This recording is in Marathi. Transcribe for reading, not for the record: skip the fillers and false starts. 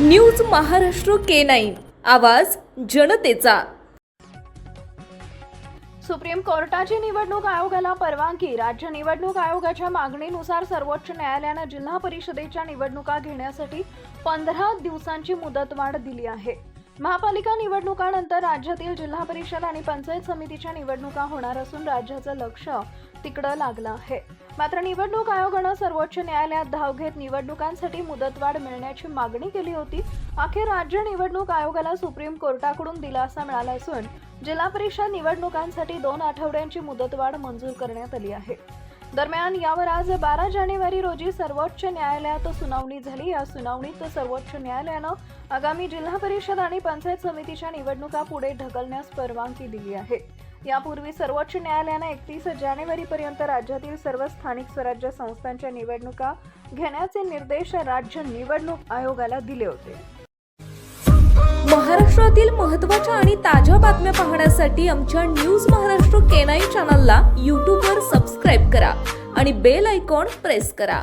न्यूज महाराष्ट्र K9 आवाज जनतेचा। सुप्रीम कोर्टाची निवडणूक आयोगाला परवानगी। राज्य निवडणूक आयोगाच्या मागणीनुसार सर्वोच्च न्यायालयाने जिल्हा परिषदेच्या निवडणुका घेण्यासाठी 15 दिवसांची मुदतवाढ दिली आहे। महापालिका निवडणुकानंतर राज्यातील जिल्हा परिषद आणि पंचायत समितीच्या निवडणुका होणार असून राज्याचं लक्ष तिकडे लागलं आहे। मात्र निवडणूक आयोगाने सर्वोच्च न्यायालयात धाव घेत निवडणुकांसाठी मुदतवाढ मिळण्याची मागणी केली होती। अखेर राज्य निवडणूक आयोगाला सुप्रीम कोर्टाकडून दिलासा मिळाला असून जिल्हा परिषद निवडणुकांसाठी 2 आठवड्यांची मुदतवाढ मंजूर करण्यात आली आहे। दरम्यान यावर आज 12 जानेवारी रोजी सर्वोच्च न्यायालयात सुनावणी झाली। या सुनावणीत सर्वोच्च न्यायालयाने आगामी जिल्हा परिषद आणि पंचायत समितीच्या निवडणुका पुढे ढकलण्यास परवानगी दिली आहे। यापूर्वी सर्वोच्च न्यायालयाने 31 जानेवारीपर्यंत राज्यातील सर्व स्थानिक स्वराज्य संस्थांच्या निवडणुका घेण्याचे निर्देश राज्य निवडणूक आयोगाला दिले होते। महाराष्ट्रातील महत्त्वाच्या आणि ताज्या बातम्या पाहण्यासाठी आमच्या न्यूज महाराष्ट्र K9 चॅनलला YouTube वर सबस्क्राइब करा आणि बेल आयकॉन प्रेस करा।